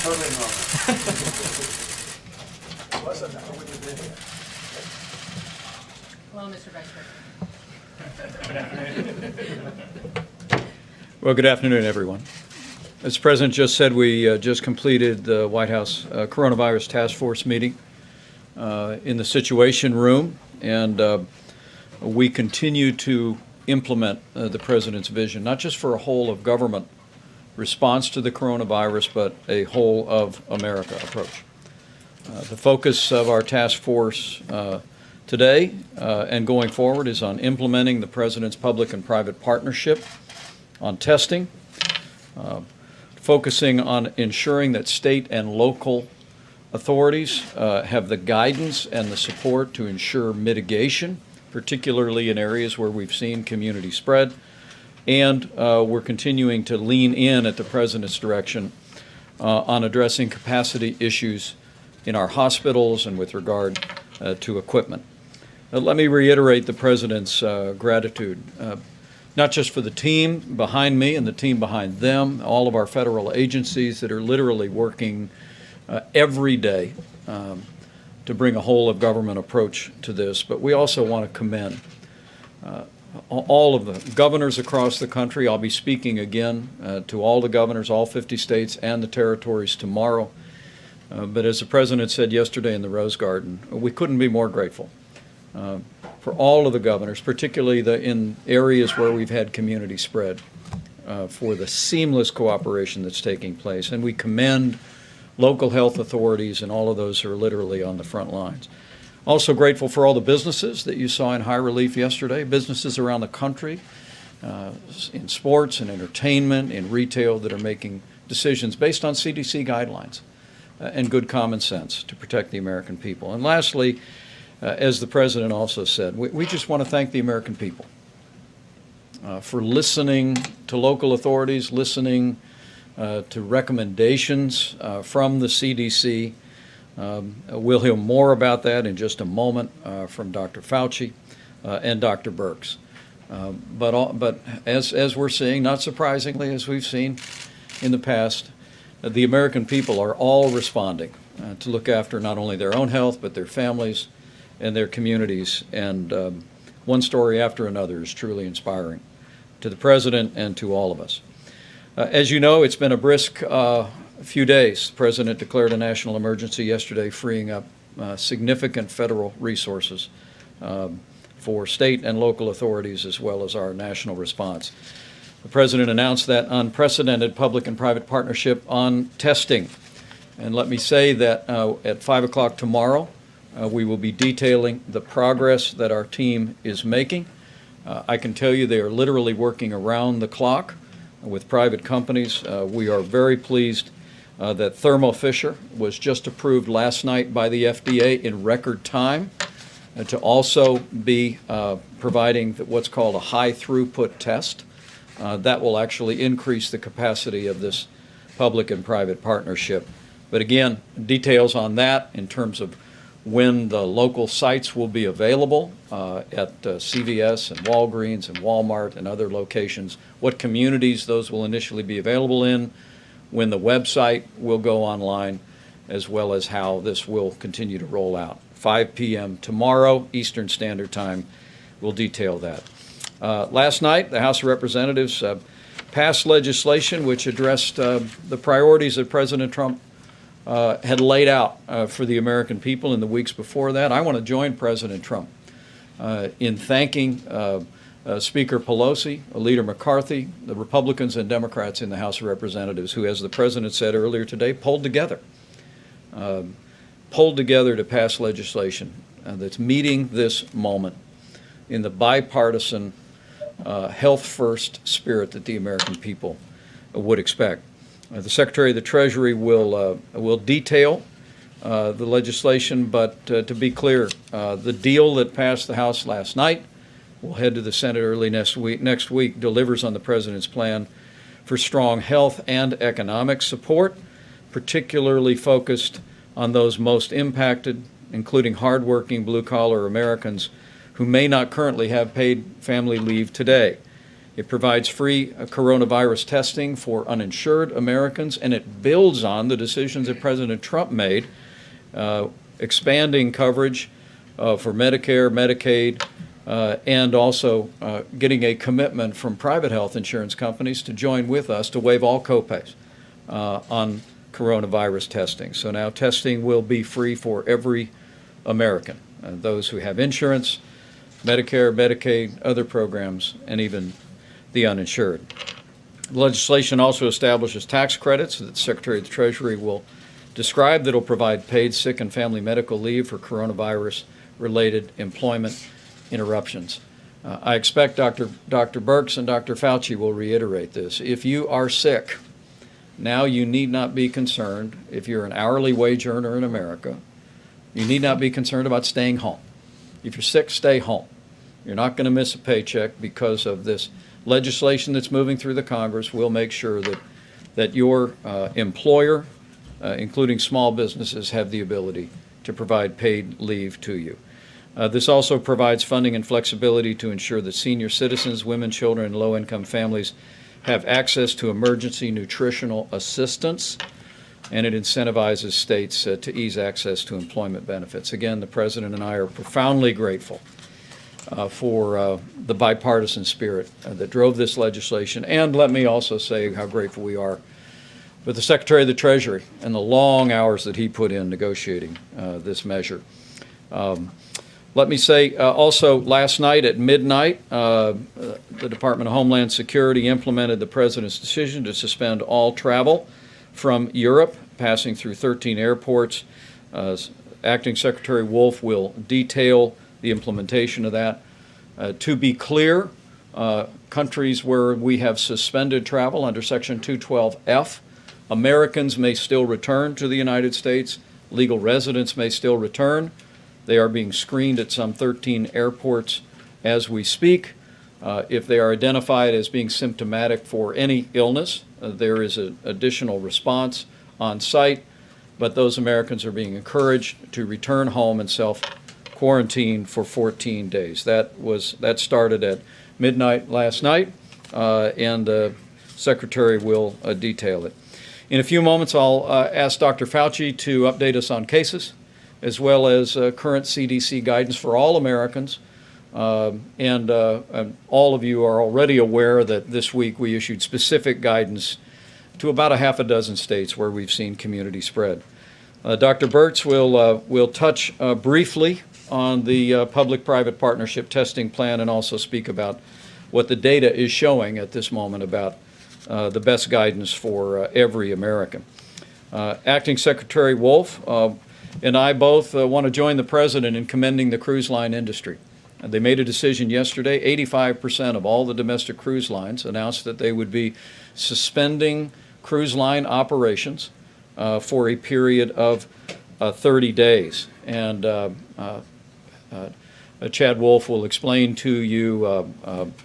totally normal. Wasn't that when you did it? Hello, Mr. Vice President. Well, good afternoon, everyone. As the President just said, we just completed the White House Coronavirus Task Force meeting in the Situation Room, and we continue to implement the President's vision, not just for a whole-of-government response to the coronavirus, but a whole-of-America approach. The focus of our task force today and going forward is on implementing the President's public and private partnership on testing, focusing on ensuring that state and local authorities have the guidance and the support to ensure mitigation, particularly in areas where we've seen community spread, and we're continuing to lean in at the President's direction on addressing capacity issues in our hospitals and with regard to equipment. Let me reiterate the President's gratitude, not just for the team behind me and the team behind them, all of our federal agencies that are literally working every day to bring a whole-of-government approach to this, but we also want to commend all of the governors across the country. I'll be speaking again to all the governors, all 50 states and the territories tomorrow. But as the President said yesterday in the Rose Garden, we couldn't be more grateful for all of the governors, particularly in areas where we've had community spread, for the seamless cooperation that's taking place. And we commend local health authorities and all of those who are literally on the front lines. Also grateful for all the businesses that you saw in high relief yesterday, businesses around the country, in sports and entertainment, in retail, that are making decisions based on CDC guidelines and good common sense to protect the American people. And lastly, as the President also said, we just want to thank the American people for listening to local authorities, listening to recommendations from the CDC. We'll hear more about that in just a moment from Dr. Fauci and Dr. Birx. But as we're seeing, not surprisingly, as we've seen in the past, the American people are all responding to look after not only their own health, but their families and their communities. And one story after another is truly inspiring to the President and to all of us. As you know, it's been a brisk few days. The President declared a national emergency yesterday, freeing up significant federal resources for state and local authorities, as well as our national response. The President announced that unprecedented public and private partnership on testing. And let me say that at 5 o'clock tomorrow, we will be detailing the progress that our team is making. I can tell you they are literally working around the clock with private companies. We are very pleased that Thermo Fisher was just approved last night by the FDA in record time to also be providing what's called a high throughput test. That will actually increase the capacity of this public and private partnership. But again, details on that in terms of when the local sites will be available at CVS and Walgreens and Walmart and other locations, what communities those will initially be available in, when the website will go online, as well as how this will continue to roll out. 5 p.m. tomorrow, Eastern Standard Time, we'll detail that. Last night, the House of Representatives passed legislation which addressed the priorities that President Trump had laid out for the American people in the weeks before that. I want to join President Trump in thanking Speaker Pelosi, Leader McCarthy, the Republicans and Democrats in the House of Representatives who, as the President said earlier today, pulled together to pass legislation that's meeting this moment in the bipartisan health-first spirit that the American people would expect. The Secretary of the Treasury will detail the legislation, but to be clear, the deal that passed the House last night will head to the Senate early next week, delivers on the President's plan for strong health and economic support, particularly focused on those most impacted, including hardworking blue-collar Americans who may not currently have paid family leave today. It provides free coronavirus testing for uninsured Americans, and it builds on the decisions that President Trump made, expanding coverage for Medicare, Medicaid, and also getting a commitment from private health insurance companies to join with us to waive all copays on coronavirus testing. So now testing will be free for every American, those who have insurance, Medicare, Medicaid, other programs, and even the uninsured. The legislation also establishes tax credits that the Secretary of the Treasury will describe that will provide paid sick and family medical leave for coronavirus-related employment interruptions. I expect Dr. Birx and Dr. Fauci will reiterate this. If you are sick, now you need not be concerned. If you're an hourly wage earner in America, you need not be concerned about staying home. If you're sick, stay home. You're not going to miss a paycheck because of this legislation that's moving through the Congress. Will make sure that your employer, including small businesses, have the ability to provide paid leave to you. This also provides funding and flexibility to ensure that senior citizens, women, children, and low-income families have access to emergency nutritional assistance, and it incentivizes states to ease access to employment benefits. Again, the President and I are profoundly grateful for the bipartisan spirit that drove this legislation, and let me also say how grateful we are with the Secretary of the Treasury and the long hours that he put in negotiating this measure. Let me say also, last night at midnight, the Department of Homeland Security implemented the President's decision to suspend all travel from Europe, passing through 13 airports. Acting Secretary Wolf will detail the implementation of that. To be clear, countries where we have suspended travel under Section 212F, Americans may still return to the United States. Legal residents may still return. They are being screened at some 13 airports as we speak. If they are identified as being symptomatic for any illness, there is an additional response on site, but those Americans are being encouraged to return home and self-quarantine for 14 days. That started at midnight last night, and the Secretary will detail it. In a few moments, I'll ask Dr. Fauci to update us on cases, as well as current CDC guidance for all Americans. And all of you are already aware that this week we issued specific guidance to about a half a dozen states where we've seen community spread. Dr. Birx will touch briefly on the public-private partnership testing plan and also speak about what the data is showing at this moment about the best guidance for every American. Acting Secretary Wolf and I both want to join the President in commending the cruise line industry. They made a decision yesterday. 85% of all the domestic cruise lines announced that they would be suspending cruise line operations for a period of 30 days. And Chad Wolf will explain to you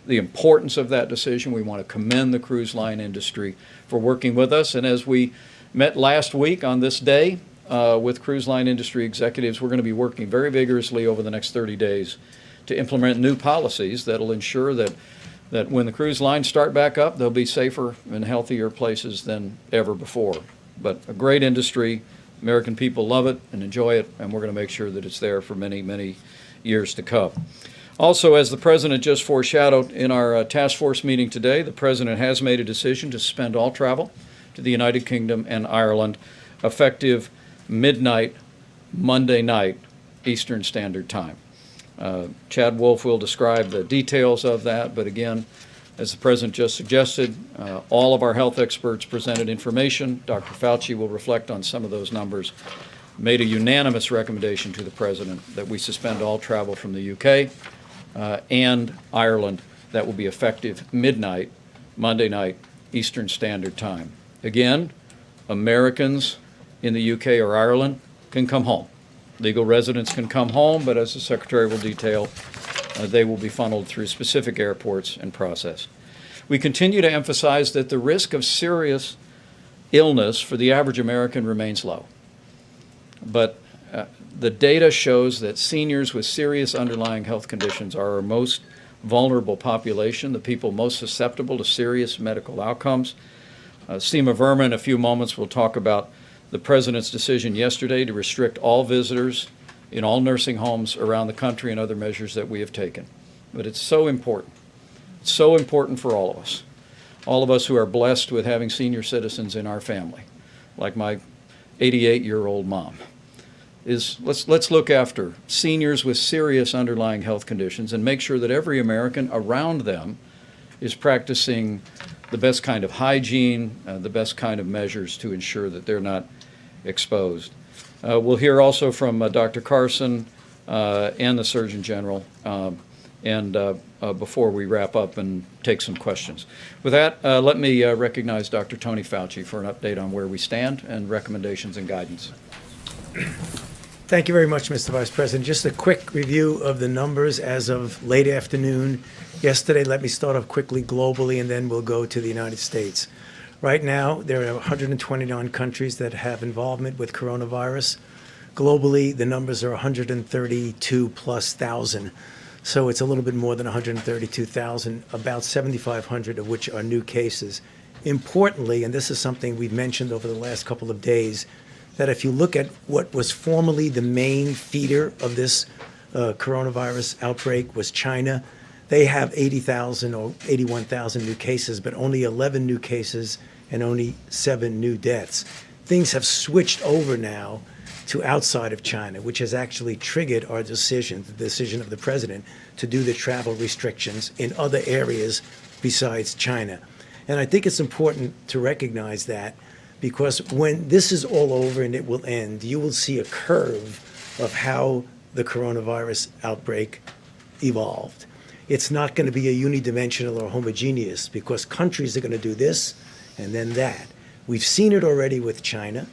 the importance of that decision. We want to commend the cruise line industry for working with us. And as we met last week on this day with cruise line industry executives, we're going to be working very vigorously over the next 30 days to implement new policies that will ensure that when the cruise lines start back up, they'll be safer and healthier places than ever before. But a great industry. American people love it and enjoy it, and we're going to make sure that it's there for many, many years to come. Also, as the President just foreshadowed in our task force meeting today, the President has made a decision to suspend all travel to the United Kingdom and Ireland effective midnight Monday night Eastern Standard Time. Chad Wolf will describe the details of that, but again, as the President just suggested, all of our health experts presented information. Dr. Fauci will reflect on some of those numbers. Made a unanimous recommendation to the President that we suspend all travel from the UK and Ireland. That will be effective midnight Monday night Eastern Standard Time. Again, Americans in the UK or Ireland can come home. Legal residents can come home, but as the Secretary will detail, they will be funneled through specific airports and processed. We continue to emphasize that the risk of serious illness for the average American remains low. But the data shows that seniors with serious underlying health conditions are our most vulnerable population, the people most susceptible to serious medical outcomes. Seema Verma, in a few moments, will talk about the President's decision yesterday to restrict all visitors in all nursing homes around the country and other measures that we have taken. But it's so important. It's so important for all of us who are blessed with having senior citizens in our family, like my 88-year-old mom. Let's look after seniors with serious underlying health conditions and make sure that every American around them is practicing the best kind of hygiene, the best kind of measures to ensure that they're not exposed. We'll hear also from Dr. Carson and the Surgeon General before we wrap up and take some questions. With that, let me recognize Dr. Tony Fauci for an update on where we stand and recommendations and guidance. Thank you very much, Mr. Vice President. Just a quick review of the numbers as of late afternoon yesterday. Let me start off quickly globally, and then we'll go to the United States. Right now, there are 129 countries that have involvement with coronavirus. Globally, the numbers are 132 plus thousand. So it's a little bit more than 132,000, about 7,500 of which are new cases. Importantly, and this is something we've mentioned over the last couple of days, that if you look at what was formerly the main feeder of this coronavirus outbreak was China, they have 80,000 or 81,000 new cases, but only 11 new cases and only 7 new deaths. Things have switched over now to outside of China, which has actually triggered our decision, the decision of the president, to do the travel restrictions in other areas besides China. And I think it's important to recognize that, because when this is all over and it will end, you will see a curve of how the coronavirus outbreak evolved. It's not going to be a unidimensional or homogeneous, because countries are going to do this and then that. We've seen it already with China.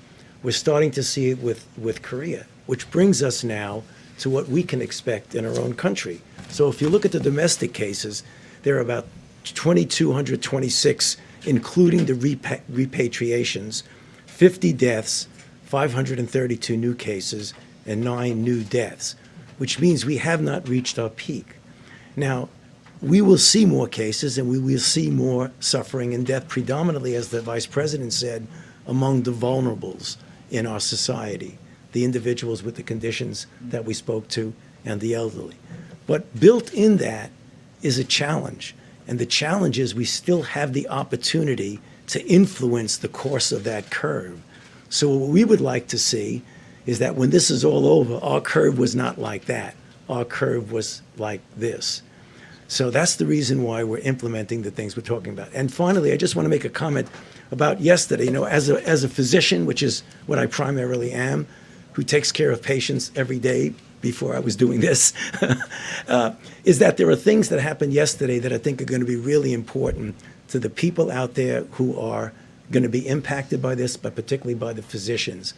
We're starting to see it with Korea, which brings us now to what we can expect in our own country. So if you look at the domestic cases, there are about 2,226, including the repatriations, 50 deaths, 532 new cases, and 9 new deaths, which means we have not reached our peak. Now, we will see more cases and we will see more suffering and death, predominantly, as the Vice President said, among the vulnerables in our society, the individuals with the conditions that we spoke to and the elderly. But built in that is a challenge. And the challenge is we still have the opportunity to influence the course of that curve. So what we would like to see is that when this is all over, our curve was not like that. Our curve was like this. So that's the reason why we're implementing the things we're talking about. And finally, I just want to make a comment about yesterday. You know, as a physician, which is what I primarily am, who takes care of patients every day before I was doing this, is that there are things that happened yesterday that I think are going to be really important to the people out there who are going to be impacted by this, but particularly by the physicians.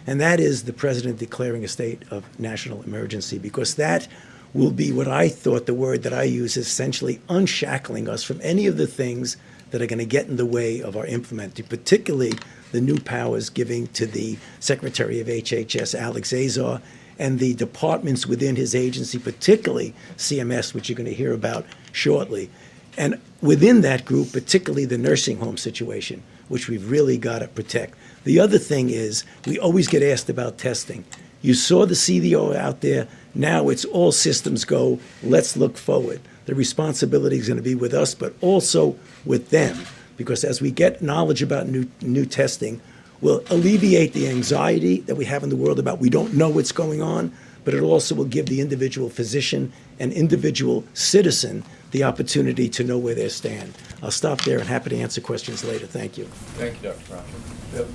And that is the president declaring a state of national emergency, because that will be what I thought the word that I use is essentially unshackling us from any of the things that are going to get in the way of our implementing, particularly the new powers giving to the Secretary of HHS, Alex Azar, and the departments within his agency, particularly CMS, which you're going to hear about shortly. And within that group, particularly the nursing home situation, which we've really got to protect. The other thing is we always get asked about testing. You saw the CDO out there. Now it's all systems go. Let's look forward. The responsibility is going to be with us, but also with them, because as we get knowledge about new testing, we'll alleviate the anxiety that we have in the world about we don't know what's going on, but it also will give the individual physician and individual citizen the opportunity to know where they stand. I'll stop there and happy to answer questions later. Thank you. Thank you, Dr. Fauci. Yep.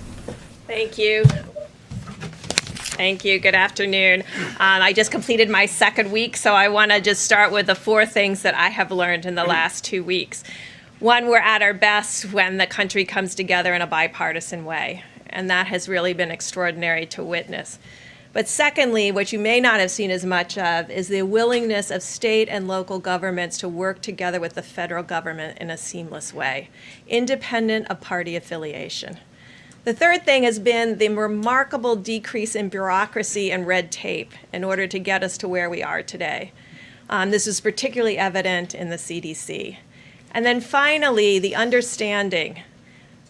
Thank you. Thank you. Good afternoon. I just completed my second week, so I want to just start with the 4 things that I have learned in the last 2 weeks. One, we're at our best when the country comes together in a bipartisan way, and that has really been extraordinary to witness. But secondly, what you may not have seen as much of is the willingness of state and local governments to work together with the federal government in a seamless way, independent of party affiliation. The third thing has been the remarkable decrease in bureaucracy and red tape in order to get us to where we are today. This is particularly evident in the CDC. And then finally, the understanding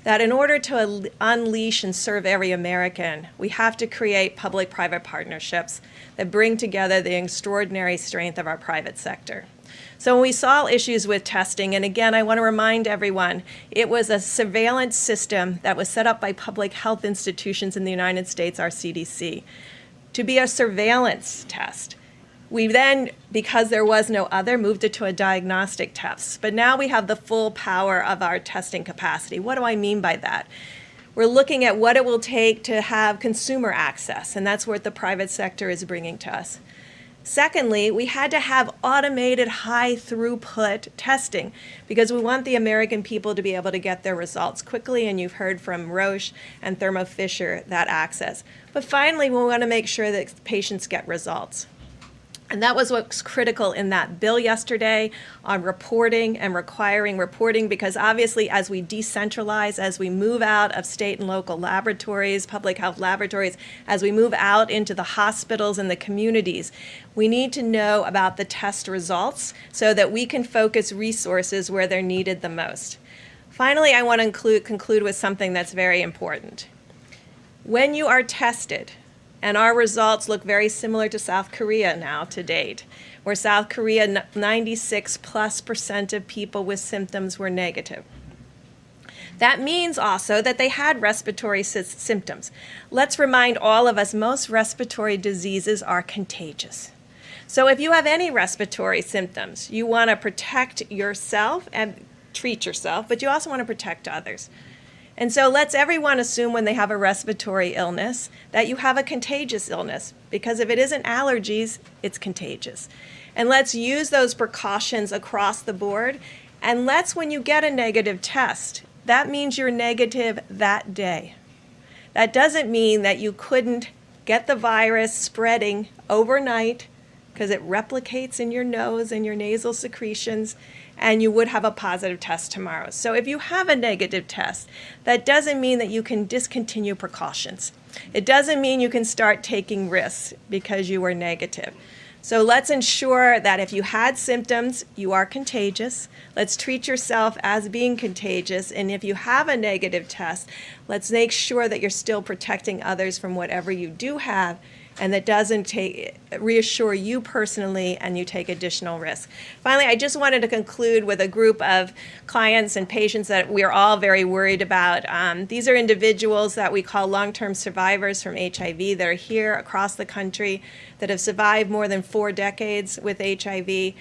that in order to unleash and serve every American, we have to create public-private partnerships that bring together the extraordinary strength of our private sector. So when we saw issues with testing, and again, I want to remind everyone, it was a surveillance system that was set up by public health institutions in the United States, our CDC, to be a surveillance test. We then, because there was no other, moved it to a diagnostic test. But now we have the full power of our testing capacity. What do I mean by that? We're looking at what it will take to have consumer access, and that's what the private sector is bringing to us. Secondly, we had to have automated high throughput testing because we want the American people to be able to get their results quickly, and you've heard from Roche and Thermo Fisher that access. But finally, we want to make sure that patients get results. And that was what's critical in that bill yesterday on reporting and requiring reporting, because obviously as we decentralize, as we move out of state and local laboratories, public health laboratories, as we move out into the hospitals and the communities, we need to know about the test results so that we can focus resources where they're needed the most. Finally, I want to conclude with something that's very important. When you are tested, and our results look very similar to South Korea now to date, where South Korea, 96+% of people with symptoms were negative. That means also that they had respiratory symptoms. Let's remind all of us, most respiratory diseases are contagious. So if you have any respiratory symptoms, you want to protect yourself and treat yourself, but you also want to protect others. And so let's everyone assume when they have a respiratory illness that you have a contagious illness, because if it isn't allergies, it's contagious. And let's use those precautions across the board. And let's, when you get a negative test, that means you're negative that day. That doesn't mean that you couldn't get the virus spreading overnight, because it replicates in your nose and your nasal secretions, and you would have a positive test tomorrow. So if you have a negative test, that doesn't mean that you can discontinue precautions. It doesn't mean you can start taking risks because you were negative. So let's ensure that if you had symptoms, you are contagious. Let's treat yourself as being contagious. And if you have a negative test, let's make sure that you're still protecting others from whatever you do have, and that doesn't reassure you personally and you take additional risk. Finally, I just wanted to conclude with a group of clients and patients that we're all very worried about. These are individuals that we call long-term survivors from HIV that are here across the country that have survived more than 4 decades with HIV.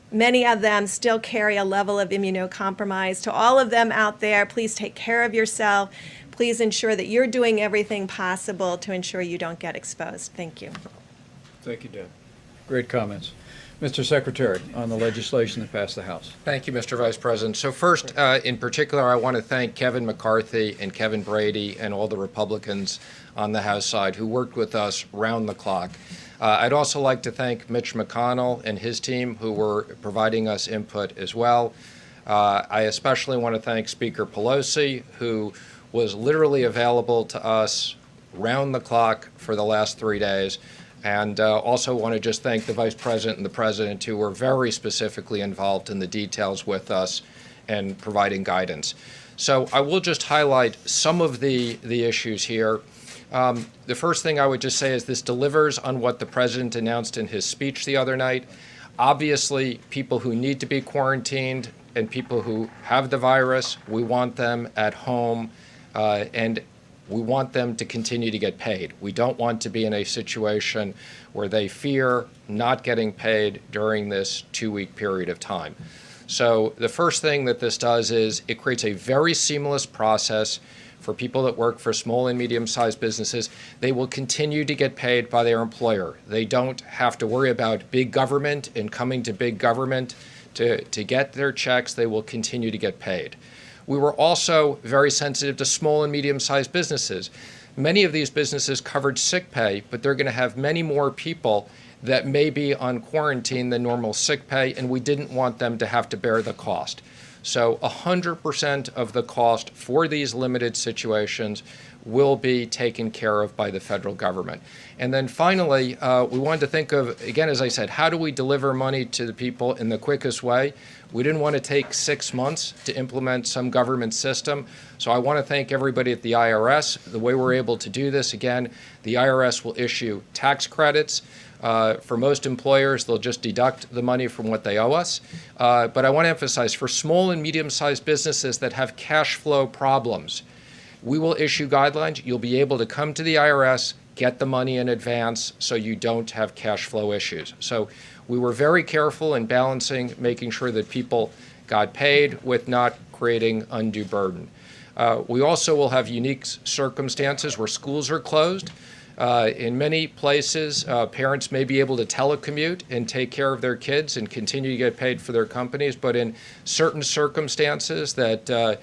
Many of them still carry a level of immunocompromise. To all of them out there, please take care of yourself. Please ensure that you're doing everything possible to ensure you don't get exposed. Thank you. Thank you, Deb. Great comments. Mr. Secretary, on the legislation that passed the House. Thank you, Mr. Vice President. So first, in particular, I want to thank Kevin McCarthy and Kevin Brady and all the Republicans on the House side who worked with us round the clock. I'd also like to thank Mitch McConnell and his team who were providing us input as well. I especially want to thank Speaker Pelosi, who was literally available to us round the clock for the last 3 days. And also want to just thank the Vice President and the President, who were very specifically involved in the details with us and providing guidance. So I will just highlight some of the issues here. The first thing I would just say is this delivers on what the President announced in his speech the other night. Obviously, people who need to be quarantined and people who have the virus, we want them at home. And we want them to continue to get paid. We don't want to be in a situation where they fear not getting paid during this 2-week period of time. So the first thing that this does is it creates a very seamless process for people that work for small and medium-sized businesses. They will continue to get paid by their employer. They don't have to worry about big government and coming to big government to get their checks. They will continue to get paid. We were also very sensitive to small and medium-sized businesses. Many of these businesses covered sick pay, but they're going to have many more people that may be on quarantine than normal sick pay, and we didn't want them to have to bear the cost. So 100% of the cost for these limited situations will be taken care of by the federal government. And then finally, we wanted to think of, again, as I said, how do we deliver money to the people in the quickest way? We didn't want to take 6 months to implement some government system. So I want to thank everybody at the IRS. The way we're able to do this, again, the IRS will issue tax credits. For most employers, they'll just deduct the money from what they owe us. But I want to emphasize, for small and medium-sized businesses that have cash flow problems, we will issue guidelines. You'll be able to come to the IRS, get the money in advance so you don't have cash flow issues. So we were very careful in balancing, making sure that people got paid with not creating undue burden. We also will have unique circumstances where schools are closed. In many places, parents may be able to telecommute and take care of their kids and continue to get paid for their companies, but in certain circumstances that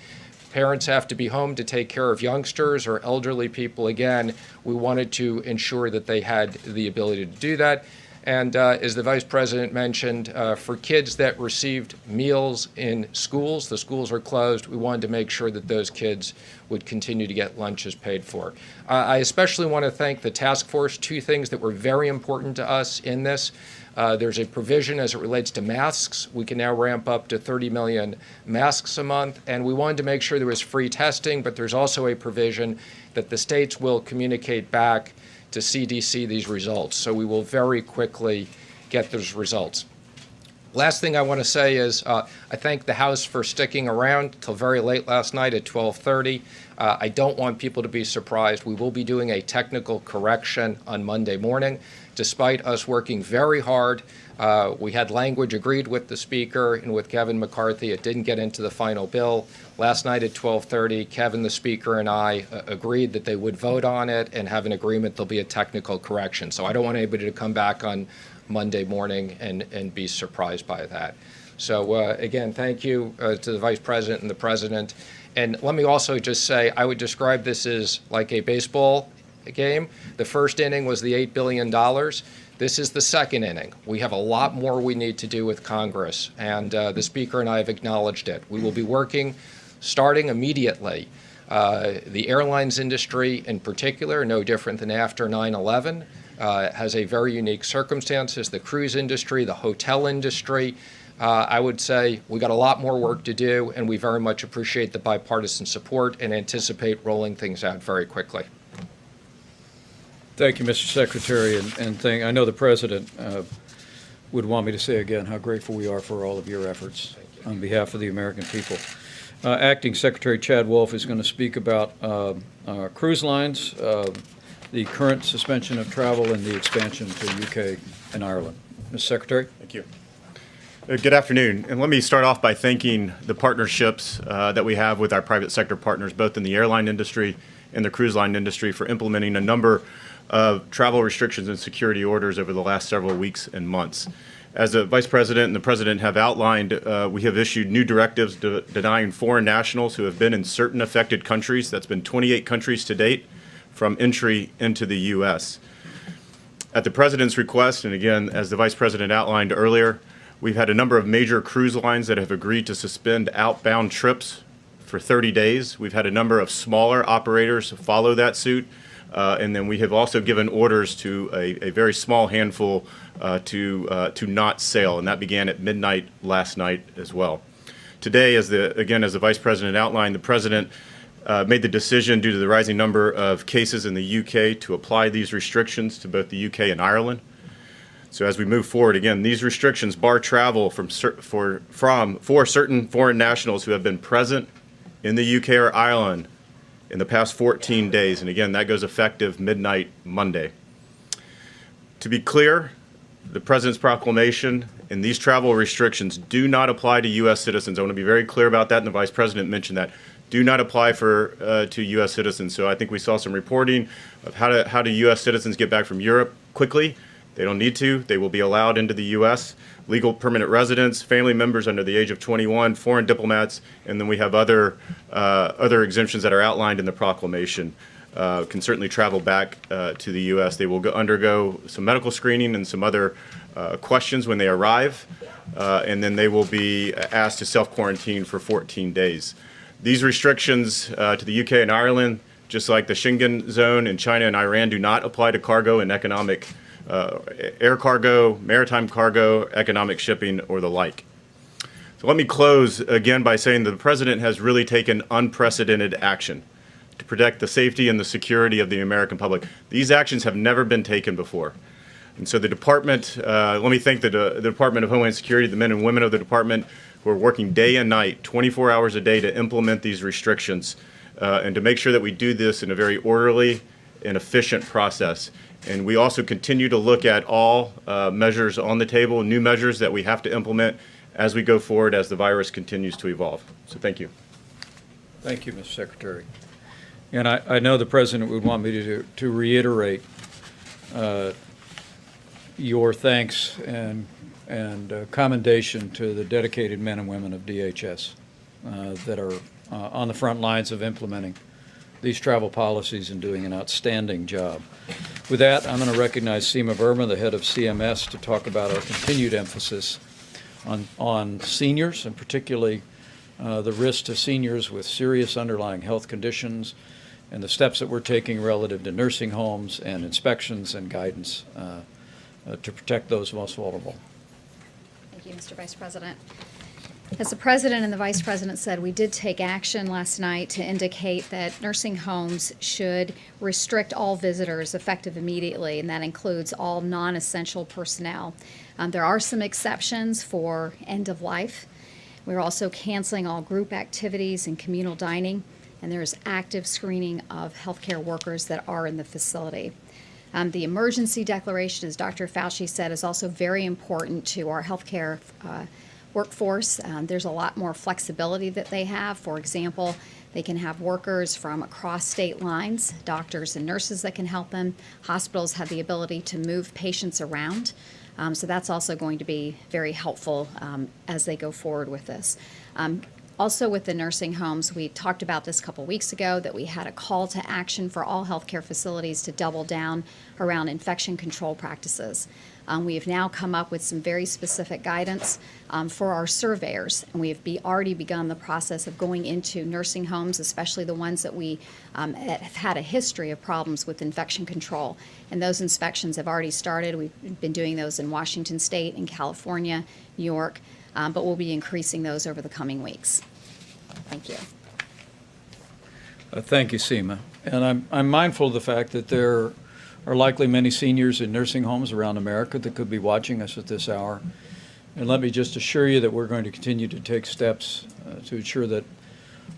parents have to be home to take care of youngsters or elderly people, again, we wanted to ensure that they had the ability to do that. And as the Vice President mentioned, for kids that received meals in schools, the schools are closed, we wanted to make sure that those kids would continue to get lunches paid for. I especially want to thank the task force. Two things that were very important to us in this. There's a provision as it relates to masks. We can now ramp up to 30 million masks a month, and we wanted to make sure there was free testing, but there's also a provision that the states will communicate back to CDC these results. So we will very quickly get those results. Last thing I want to say is I thank the House for sticking around till very late last night at 12:30. I don't want people to be surprised. We will be doing a technical correction on Monday morning. Despite us working very hard, we had language agreed with the Speaker and with Kevin McCarthy. It didn't get into the final bill. Last night at 12:30, Kevin, the Speaker, and I agreed that they would vote on it and have an agreement there'll be a technical correction. So I don't want anybody to come back on Monday morning and be surprised by that. So again, thank you to the Vice President and the President. And let me also just say, I would describe this as like a baseball game. The first inning was the $8 billion. This is the second inning. We have a lot more we need to do with Congress, and the Speaker and I have acknowledged it. We will be working starting immediately. The airlines industry in particular, no different than after 9/11, has a very unique circumstances. The cruise industry, the hotel industry, I would say we got a lot more work to do, and we very much appreciate the bipartisan support and anticipate rolling things out very quickly. Thank you, Mr. Secretary, and I know the President would want me to say again how grateful we are for all of your efforts on behalf of the American people. Acting Secretary Chad Wolf is going to speak about cruise lines, the current suspension of travel, and the expansion to UK and Ireland. Mr. Secretary? Thank you. Good afternoon, and let me start off by thanking the partnerships that we have with our private sector partners, both in the airline industry and the cruise line industry, for implementing a number of travel restrictions and security orders over the last several weeks and months. As the Vice President and the President have outlined, we have issued new directives denying foreign nationals who have been in certain affected countries, that's been 28 countries to date, from entry into the U.S. At the President's request, and again, as the Vice President outlined earlier, we've had a number of major cruise lines that have agreed to suspend outbound trips for 30 days. We've had a number of smaller operators follow that suit. And then we have also given orders to a very small handful to not sail, and that began at midnight last night as well. Today, as the Vice President outlined, the President made the decision due to the rising number of cases in the UK to apply these restrictions to both the UK and Ireland. So as we move forward, again, these restrictions bar travel for certain foreign nationals who have been present in the UK or Ireland in the past 14 days. And again, that goes effective midnight Monday. To be clear, the President's proclamation and these travel restrictions do not apply to U.S. citizens. I want to be very clear about that, and the Vice President mentioned that. Do not apply to U.S. citizens. So I think we saw some reporting of how do U.S. citizens get back from Europe quickly. They don't need to. They will be allowed into the U.S. Legal permanent residents, family members under the age of 21, foreign diplomats, and then we have other exemptions that are outlined in the proclamation. can certainly travel back to the U.S. They will undergo some medical screening and some other questions when they arrive, and then they will be asked to self-quarantine for 14 days. These restrictions to the UK and Ireland, just like the Schengen zone in China and Iran, do not apply to cargo and economic air cargo, maritime cargo, economic shipping, or the like. So let me close again by saying that the President has really taken unprecedented action to protect the safety and the security of the American public. These actions have never been taken before. And so the department, let me thank the Department of Homeland Security, the men and women of the department who are working day and night, 24 hours a day to implement these restrictions and to make sure that we do this in a very orderly and efficient process. And we also continue to look at all measures on the table, new measures that we have to implement as we go forward as the virus continues to evolve. So thank you. Thank you, Mr. Secretary. And I know the President would want me to reiterate your thanks and commendation to the dedicated men and women of DHS that are on the front lines of implementing these travel policies and doing an outstanding job. With that, I'm going to recognize Seema Verma, the head of CMS, to talk about our continued emphasis on seniors, and particularly the risk to seniors with serious underlying health conditions and the steps that we're taking relative to nursing homes and inspections and guidance to protect those most vulnerable. Thank you, Mr. Vice President. As the President and the Vice President said, we did take action last night to indicate that nursing homes should restrict all visitors effective immediately, and that includes all non-essential personnel. There are some exceptions for end of life. We're also canceling all group activities and communal dining, and there is active screening of healthcare workers that are in the facility. The emergency declaration, as Dr. Fauci said, is also very important to our healthcare workforce. There's a lot more flexibility that they have. For example, they can have workers from across state lines, doctors and nurses that can help them. Hospitals have the ability to move patients around. So that's also going to be very helpful as they go forward with this. Also with the nursing homes, we talked about this a couple weeks ago, that we had a call to action for all healthcare facilities to double down around infection control practices. We have now come up with some very specific guidance for our surveyors, and we have already begun the process of going into nursing homes, especially the ones that we have had a history of problems with infection control. And those inspections have already started. We've been doing those in Washington State, in California, New York, but we'll be increasing those over the coming weeks. Thank you. Thank you, Seema. And I'm mindful of the fact that there are likely many seniors in nursing homes around America that could be watching us at this hour. And let me just assure you that we're going to continue to take steps to ensure that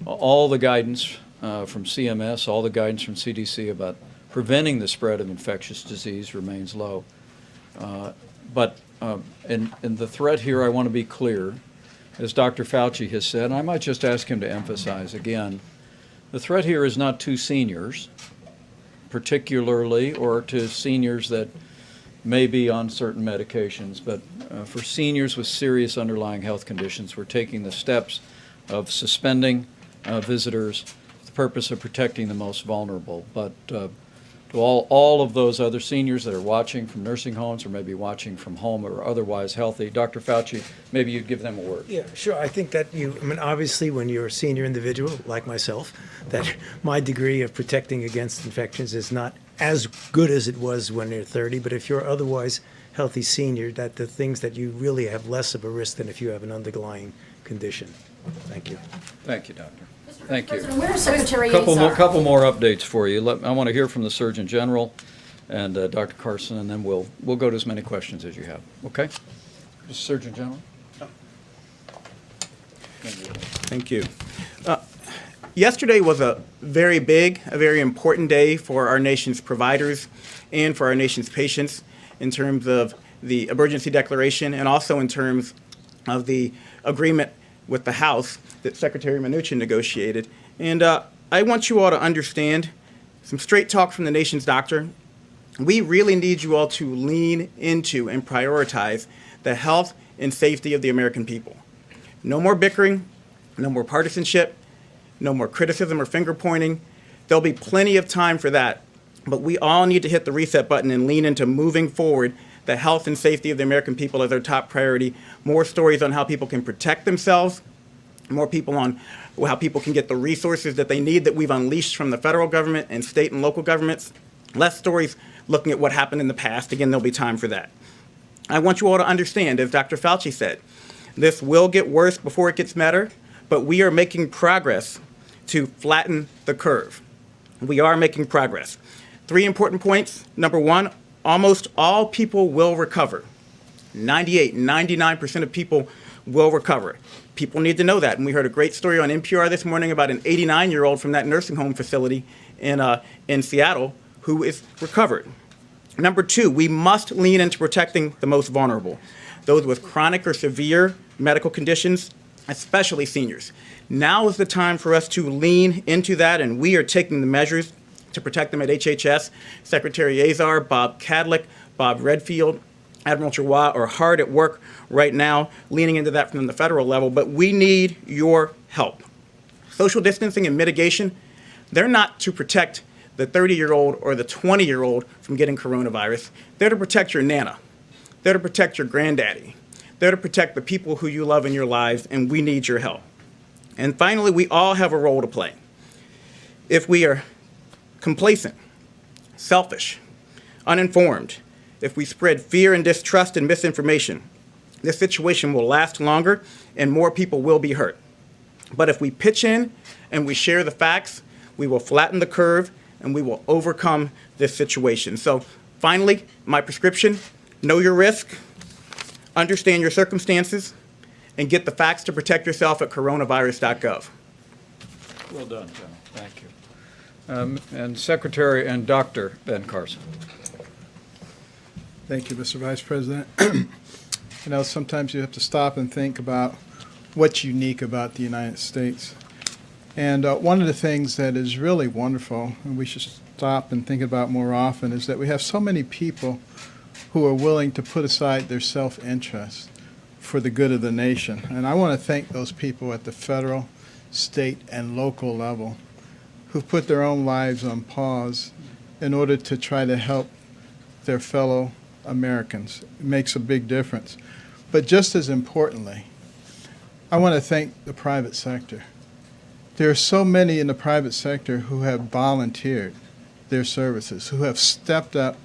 all the guidance from CMS, all the guidance from CDC about preventing the spread of infectious disease remains low. But in the threat here, I want to be clear, as Dr. Fauci has said, and I might just ask him to emphasize again, the threat here is not to seniors, particularly, or to seniors that may be on certain medications, but for seniors with serious underlying health conditions, we're taking the steps of suspending visitors for the purpose of protecting the most vulnerable. But to all of those other seniors that are watching from nursing homes or maybe watching from home or otherwise healthy, Dr. Fauci, maybe you'd give them a word. Yeah, sure. I think that obviously when you're a senior individual like myself, that my degree of protecting against infections is not as good as it was when you're 30, but if you're otherwise healthy senior, that the things that you really have less of a risk than if you have an underlying condition. Thank you. Thank you, Doctor. Thank you. Where Secretary Couple Azar? more updates for you. I want to hear from the Surgeon General and Dr. Carson, and then we'll go to as many questions as you have. Okay? Mr. Surgeon General? Thank you. Yesterday was a very important day for our nation's providers and for our nation's patients in terms of the emergency declaration and also in terms of the agreement with the House that Secretary Mnuchin negotiated. And I want you all to understand some straight talk from the nation's doctor. We really need you all to lean into and prioritize the health and safety of the American people. No more bickering, no more partisanship, no more criticism or finger pointing. There'll be plenty of time for that, but we all need to hit the reset button and lean into moving forward. The health and safety of the American people is our top priority. More stories on how people can protect themselves, more people on how people can get the resources that they need that we've unleashed from the federal government and state and local governments. Less stories looking at what happened in the past. Again, there'll be time for that. I want you all to understand, as Dr. Fauci said, this will get worse before it gets better, but we are making progress to flatten the curve. We are making progress. 3 important points. Number 1, almost all people will recover. 98, 99% of people will recover. People need to know that. And we heard a great story on NPR this morning about an 89-year-old from that nursing home facility in Seattle who is recovered. Number 2, we must lean into protecting the most vulnerable, those with chronic or severe medical conditions, especially seniors. Now is the time for us to lean into that, and we are taking the measures to protect them at HHS. Secretary Azar, Bob Kadlec, Bob Redfield, Admiral Giroir are hard at work right now, leaning into that from the federal level, but we need your help. Social distancing and mitigation, they're not to protect the 30-year-old or the 20-year-old from getting coronavirus. They're to protect your Nana. They're to protect your granddaddy. They're to protect the people who you love in your lives, and we need your help. And finally, we all have a role to play. If we are complacent, selfish, uninformed, if we spread fear and distrust and misinformation, this situation will last longer and more people will be hurt. But if we pitch in and we share the facts, we will flatten the curve and we will overcome this situation. So finally, my prescription, know your risk, understand your circumstances, and get the facts to protect yourself at coronavirus.gov. Well done, General. Thank you. And Secretary and Dr. Ben Carson. Thank you, Mr. Vice President. You know, sometimes you have to stop and think about what's unique about the United States. And one of the things that is really wonderful, and we should stop and think about more often, is that we have so many people who are willing to put aside their self-interest for the good of the nation. And I want to thank those people at the federal, state, and local level who've put their own lives on pause in order to try to help their fellow Americans. It makes a big difference. But just as importantly, I want to thank the private sector. There are so many in the private sector who have volunteered their services, who have stepped up,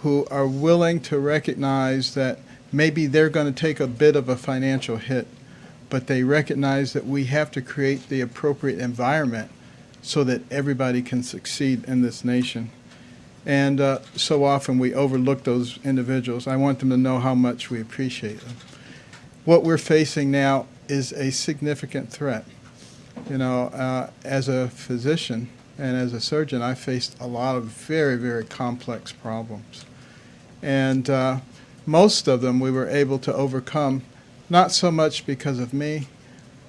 who are willing to recognize that maybe they're going to take a bit of a financial hit, but they recognize that we have to create the appropriate environment so that everybody can succeed in this nation. And so often we overlook those individuals. I want them to know how much we appreciate them. What we're facing now is a significant threat. You know, as a physician and as a surgeon, I faced a lot of very, very complex problems. And most of them we were able to overcome, not so much because of me,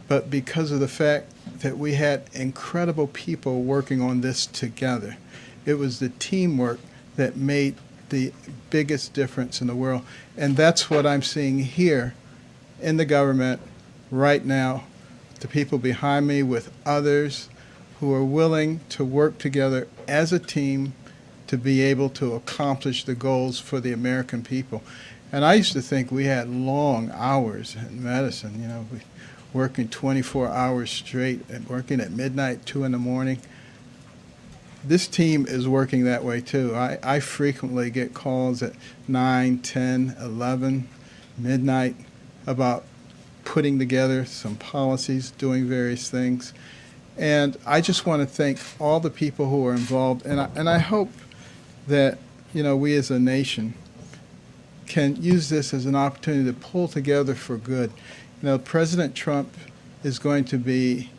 but because of the fact that we had incredible people working on this together. It was the teamwork that made the biggest difference in the world. And that's what I'm seeing here in the government right now. The people behind me with others who are willing to work together as a team to be able to accomplish the goals for the American people. And I used to think we had long hours in medicine, you know, working 24 hours straight and working at midnight, 2 in the morning. This team is working that way too. I frequently get calls at 9, 10, 11, midnight about putting together some policies, doing various things. And I just want to thank all the people who are involved. And I hope that, you know, we as a nation can use this as an opportunity to pull together for good. You know, President Trump is going to be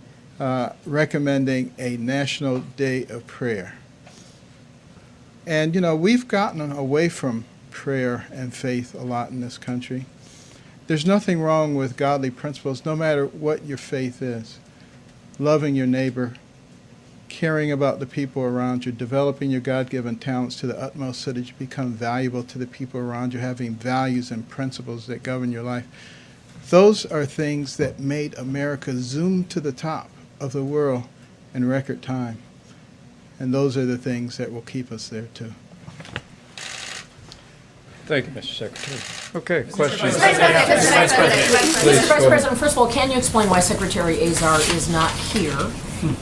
recommending a National Day of Prayer. And, you know, we've gotten away from prayer and faith a lot in this country. There's nothing wrong with godly principles, no matter what your faith is. Loving your neighbor, caring about the people around you, developing your God-given talents to the utmost so that you become valuable to the people around you, having values and principles that govern your life. Those are things that made America zoom to the top of the world in record time. And those are the things that will keep us there too. Thank you, Mr. Secretary. Okay, questions? Mr. Vice President, first of all, can you explain why Secretary Azar is not here?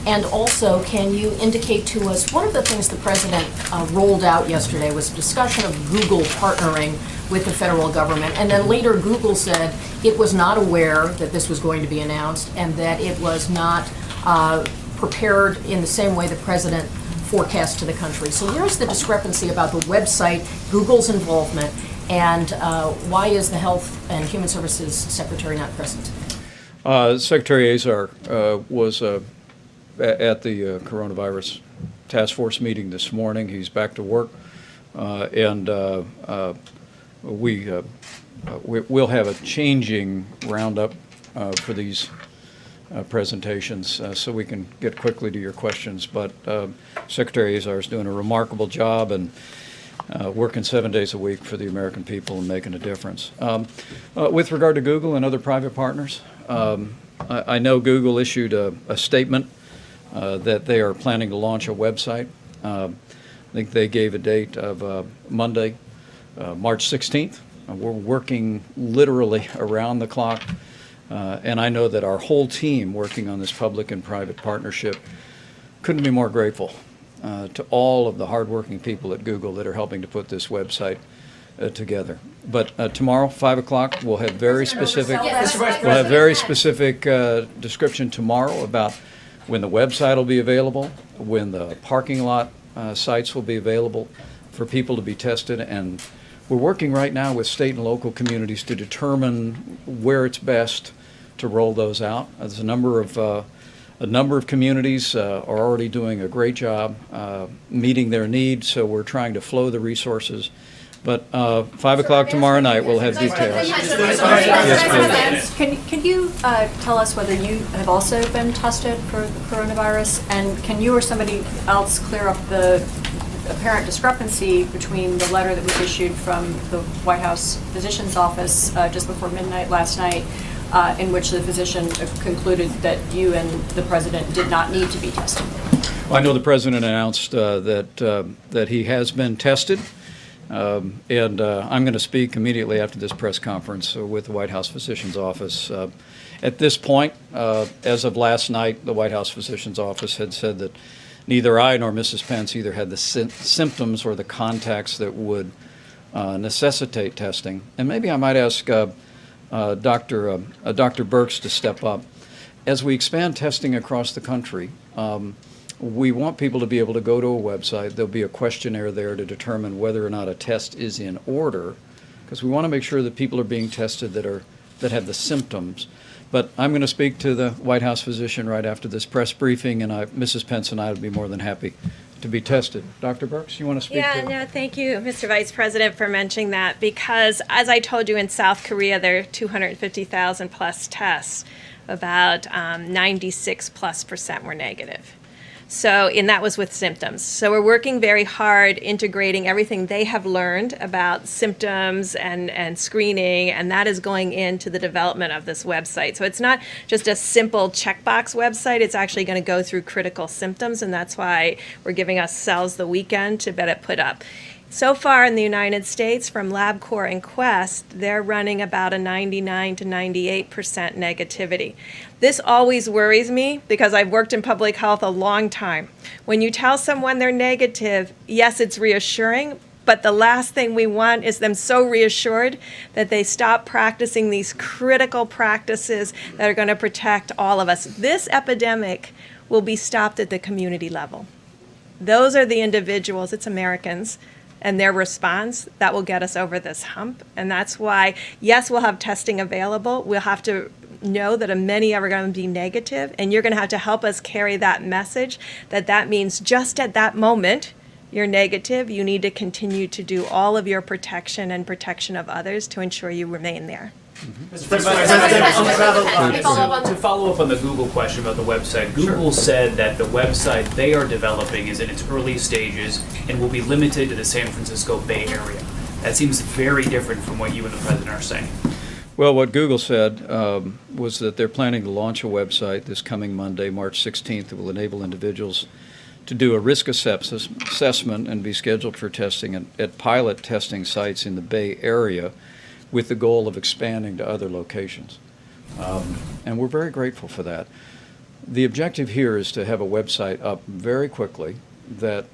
And also, can you indicate to us, one of the things the President rolled out yesterday was a discussion of Google partnering with the federal government, and then later Google said it was not aware that this was going to be announced and that it was not prepared in the same way the President forecast to the country. So where's the discrepancy about the website, Google's involvement, and why is the Health and Human Services Secretary not present? Secretary Azar was at the coronavirus task force meeting this morning. He's back to work, and we'll have a changing roundup for these presentations, so we can get quickly to your questions. But Secretary Azar is doing a remarkable job and working 7 days a week for the American people and making a difference. With regard to Google and other private partners, I know Google issued a statement that they are planning to launch a website. I think they gave a date of Monday, March 16th. We're working literally around the clock. And I know that our whole team working on this public and private partnership couldn't be more grateful to all of the hardworking people at Google that are helping to put this website together. But tomorrow, 5 o'clock, we'll have very specific, description tomorrow about when the website will be available, when the parking lot sites will be available for people to be tested, and we're working right now with state and local communities to determine where it's best to roll those out. There's a number of communities are already doing a great job meeting their needs, so we're trying to flow the resources. But 5 o'clock tomorrow night, we'll have details. Yes, please. Can you tell us whether you have also been tested for the coronavirus, and can you or somebody else clear up the apparent discrepancy between the letter that was issued from the White House physician's office just before midnight last night, in which the physician concluded that you and the President did not need to be tested? Well, I know the President announced that he has been tested. And I'm going to speak immediately after this press conference with the White House Physician's Office. At this point, as of last night, the White House Physician's Office had said that neither I nor Mrs. Pence either had the symptoms or the contacts that would necessitate testing. And maybe I might ask Dr. Birx to step up. As we expand testing across the country, we want people to be able to go to a website. There'll be a questionnaire there to determine whether or not a test is in order, because we want to make sure that people are being tested that have the symptoms. But I'm going to speak to the White House physician right after this press briefing, and Mrs. Pence and I would be more than happy to be tested. Dr. Birx, you want to speak? Yeah, no, thank you, Mr. Vice President, for mentioning that, because as I told you, in South Korea, there are 250,000 plus tests. About 96+% were negative. So, and that was with symptoms. So we're working very hard integrating everything they have learned about symptoms and screening, and that is going into the development of this website. So it's not just a simple checkbox website, it's actually going to go through critical symptoms, and that's why we're giving ourselves the weekend to get it put up. So far in the United States, from LabCorp and Quest, they're running about a 99 to 98% negativity. This always worries me because I've worked in public health a long time. When you tell someone they're negative, yes, it's reassuring, but the last thing we want is them so reassured that they stop practicing these critical practices that are going to protect all of us. This epidemic will be stopped at the community level. Those are the individuals, it's Americans, and their response that will get us over this hump. And that's why, yes, we'll have testing available. We'll have to know that many are going to be negative, and you're going to have to help us carry that message that means just at that moment you're negative, you need to continue to do all of your protection and protection of others to ensure you remain there. Mr. President, to follow up on the Google question about the website, Google said that the website they are developing is in its early stages and will be limited to the San Francisco Bay Area. That seems very different from what you and the President are saying. Well, what Google said was that they're planning to launch a website this coming Monday, March 16th, that will enable individuals to do a risk assessment and be scheduled for testing at pilot testing sites in the Bay Area with the goal of expanding to other locations. And we're very grateful for that. The objective here is to have a website up very quickly that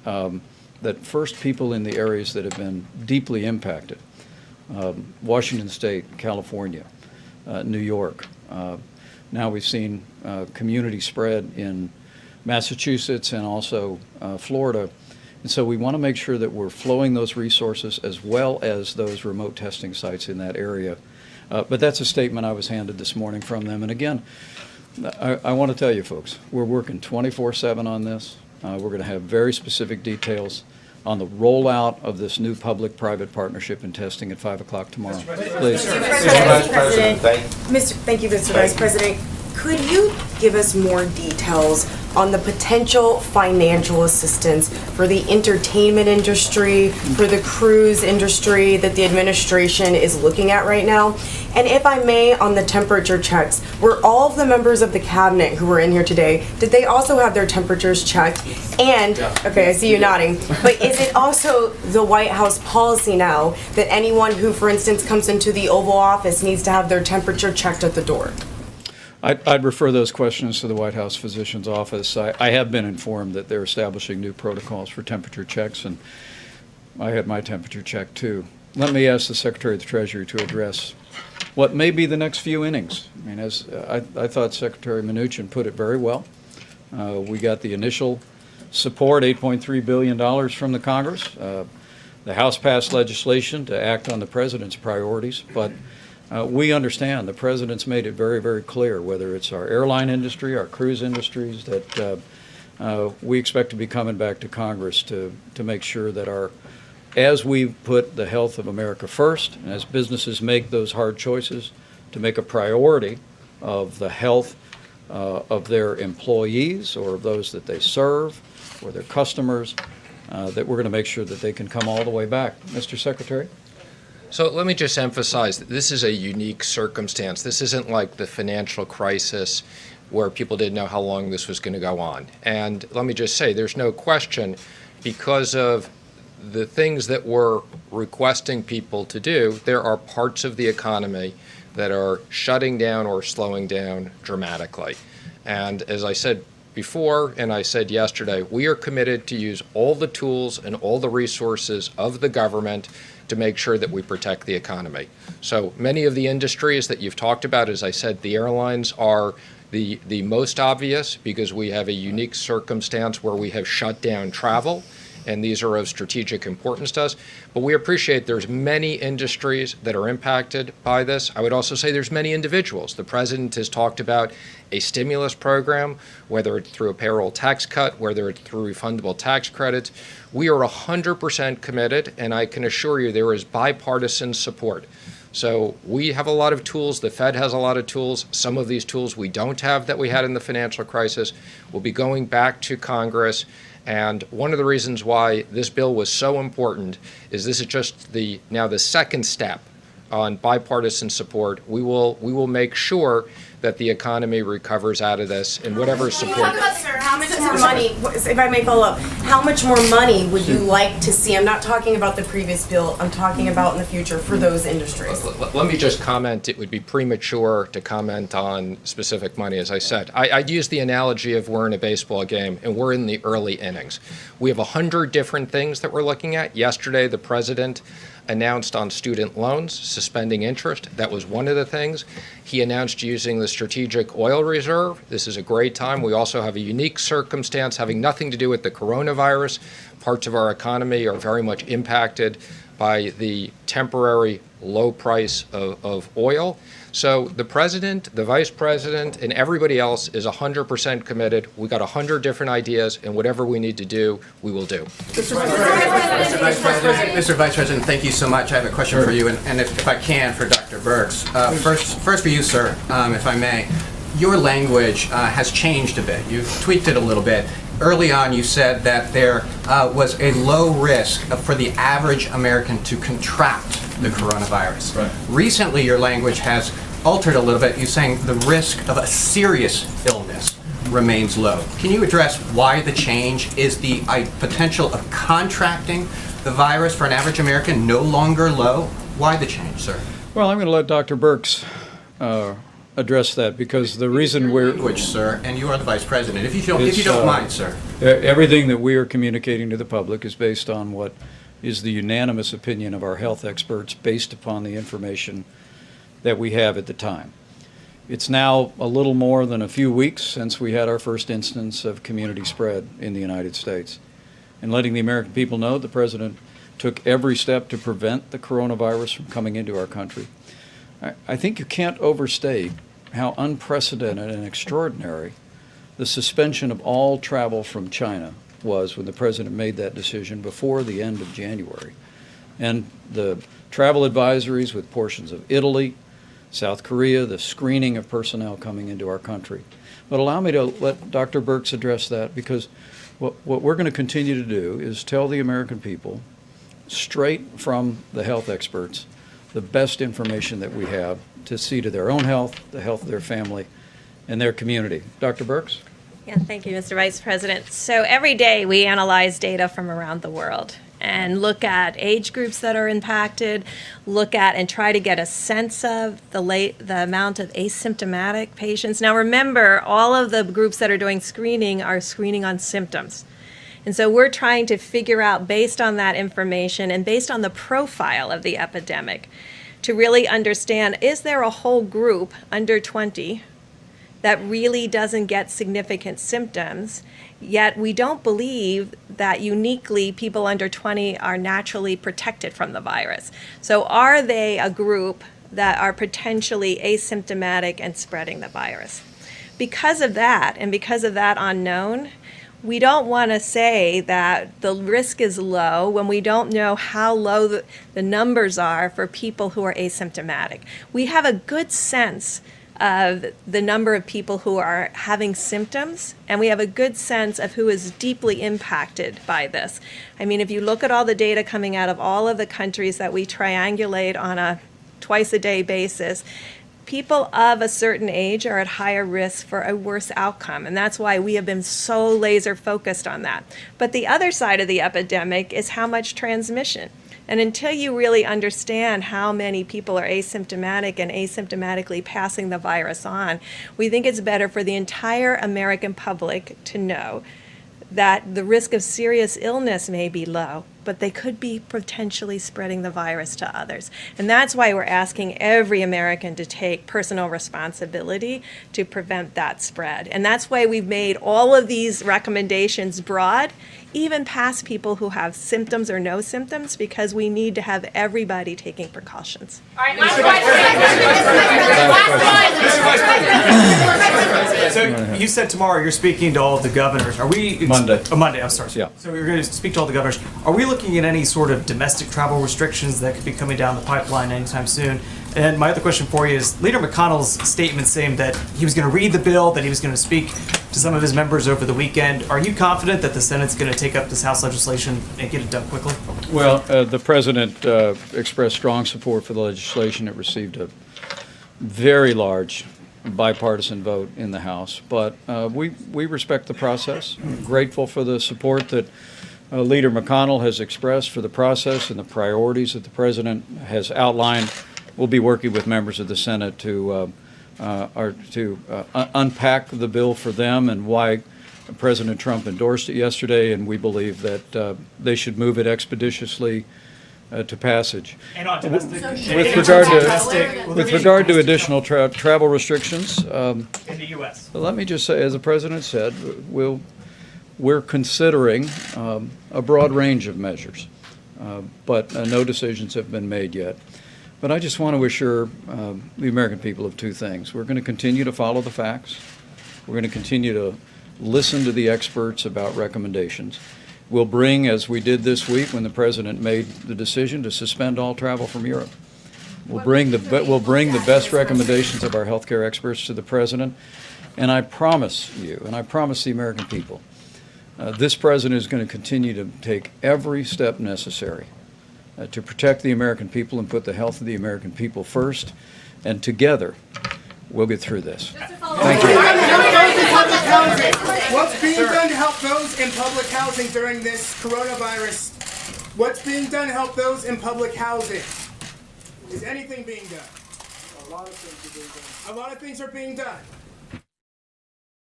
first people in the areas that have been deeply impacted, Washington State, California, New York. Now we've seen community spread in Massachusetts and also Florida. And so we want to make sure that we're flowing those resources as well as those remote testing sites in that area. But that's a statement I was handed this morning from them. And again, I want to tell you folks, we're working 24/7 on this. We're going to have very specific details on the rollout of this new public-private partnership and testing at 5 o'clock tomorrow. Please. Thank you, Mr. Vice President. Could you give us more details on the potential financial assistance for the entertainment industry, for the cruise industry that the administration is looking at right now? And if I may, on the temperature checks, were all of the members of the cabinet who were in here today, did they also have their temperatures checked? And, okay, I see you nodding, but is it also the White House policy now that anyone who, for instance, comes into the Oval Office needs to have their temperature checked at the door? I'd refer those questions to the White House Physician's Office. I have been informed that they're establishing new protocols for temperature checks, and I had my temperature checked too. Let me ask the Secretary of the Treasury to address what may be the next few innings. I mean, as I thought Secretary Mnuchin put it very well. We got the initial support, $8.3 billion from the Congress. The House passed legislation to act on the President's priorities, but we understand the President's made it very, very clear, whether it's our airline industry, our cruise industries, that we expect to be coming back to Congress to make sure that as we put the health of America first, and as businesses make those hard choices, to make a priority of the health of their employees or of those that they serve or their customers, that we're going to make sure that they can come all the way back. Mr. Secretary? So let me just emphasize that this is a unique circumstance. This isn't like the financial crisis where people didn't know how long this was going to go on. And let me just say, there's no question, because of the things that we're requesting people to do, there are parts of the economy that are shutting down or slowing down dramatically. And as I said before, and I said yesterday, we are committed to use all the tools and all the resources of the government to make sure that we protect the economy. So many of the industries that you've talked about, as I said, the airlines are the most obvious because we have a unique circumstance where we have shut down travel, and these are of strategic importance to us. But we appreciate there's many industries that are impacted by this. I would also say there's many individuals. The President has talked about a stimulus program, whether it's through a payroll tax cut, whether it's through refundable tax credits. We are 100% committed, and I can assure you there is bipartisan support. So we have a lot of tools. The Fed has a lot of tools. Some of these tools we don't have that we had in the financial crisis. We'll be going back to Congress. And one of the reasons why this bill was so important is this is just now the second step on bipartisan support. We will make sure that the economy recovers out of this and whatever support. Sir, how much more money, if I may follow up, how much more money would you like to see? I'm not talking about the previous bill, I'm talking about in the future for those industries. Let me just comment. It would be premature to comment on specific money, as I said. I'd use the analogy of we're in a baseball game and we're in the early innings. We have 100 different things that we're looking at. Yesterday, the President announced on student loans, suspending interest. That was one of the things. He announced using the strategic oil reserve. This is a great time. We also have a unique circumstance having nothing to do with the coronavirus. Parts of our economy are very much impacted by the temporary low price of oil. So the President, the Vice President, and everybody else is 100% committed. We got 100 different ideas, and whatever we need to do, we will do. Mr. Vice President, thank you so much. I have a question for you, and if I can, for Dr. Birx. First for you, sir, if I may. Your language has changed a bit. You've tweaked it a little bit. Early on, you said that there was a low risk for the average American to contract the coronavirus. Right. Recently, your language has altered a little bit. You're saying the risk of a serious illness remains low. Can you address why the change? Is the potential of contracting the virus for an average American no longer low? Why the change, sir? Well, I'm going to let Dr. Birx address that, because the reason we're... Language, sir, and you are the Vice President. If you don't mind, sir. Everything that we are communicating to the public is based on what is the unanimous opinion of our health experts based upon the information that we have at the time. It's now a little more than a few weeks since we had our first instance of community spread in the United States. And letting the American people know the President took every step to prevent the coronavirus from coming into our country. I think you can't overstate how unprecedented and extraordinary the suspension of all travel from China was when the President made that decision before the end of January. And the travel advisories with portions of Italy, South Korea, the screening of personnel coming into our country. But allow me to let Dr. Birx address that, because what we're going to continue to do is tell the American people, straight from the health experts, the best information that we have to see to their own health, the health of their family, and their community. Dr. Birx? Yeah, thank you, Mr. Vice President. So every day we analyze data from around the world and look at age groups that are impacted, look at and try to get a sense of the amount of asymptomatic patients. Now remember, all of the groups that are doing screening are screening on symptoms. And so we're trying to figure out, based on that information and based on the profile of the epidemic, to really understand, is there a whole group under 20 that really doesn't get significant symptoms, yet we don't believe that uniquely people under 20 are naturally protected from the virus. So are they a group that are potentially asymptomatic and spreading the virus? Because of that, and because of that unknown, we don't want to say that the risk is low when we don't know how low the numbers are for people who are asymptomatic. We have a good sense of the number of people who are having symptoms, and we have a good sense of who is deeply impacted by this. I mean, if you look at all the data coming out of all of the countries that we triangulate on a twice-a-day basis, people of a certain age are at higher risk for a worse outcome, and that's why we have been so laser focused on that. But the other side of the epidemic is how much transmission. And until you really understand how many people are asymptomatic and asymptomatically passing the virus on, we think it's better for the entire American public to know that the risk of serious illness may be low, but they could be potentially spreading the virus to others. And that's why we're asking every American to take personal responsibility to prevent that spread. And that's why we've made all of these recommendations broad, even past people who have symptoms or no symptoms, because we need to have everybody taking precautions. All right, last question. So you said tomorrow you're speaking to all of the governors. Are we Monday. Oh, Monday. I'm sorry. Yeah. So we're going to speak to all the governors. Are we looking at any sort of domestic travel restrictions that could be coming down the pipeline anytime soon? And my other question for you is Leader McConnell's statement saying that he was going to read the bill, that he was going to speak to some of his members over the weekend. Are you confident that the Senate's going to take up this House legislation and get it done quickly? Well, the President expressed strong support for the legislation. It received a very large bipartisan vote in the House, but we respect the process. I'm grateful for the support that Leader McConnell has expressed for the process and the priorities that the President has outlined. We'll be working with members of the Senate to unpack the bill for them and why President Trump endorsed it yesterday, and we believe that they should move it expeditiously to passage. And on domestic, With regard to additional travel restrictions, in the U.S. let me just say, as the President said, we're considering a broad range of measures, but no decisions have been made yet. But I just want to assure the American people of two things. We're going to continue to follow the facts. We're going to continue to listen to the experts about recommendations. We'll bring, as we did this week when the President made the decision to suspend all travel from Europe, we'll bring the best recommendations of our healthcare experts to the President. And I promise you, and I promise the American people, this President is going to continue to take every step necessary to protect the American people and put the health of the American people first. And together, we'll get through this. What's being done to help those in public housing during this coronavirus? What's being done to help those in public housing? Is anything being done? A lot of things are being done. A lot of things are being done.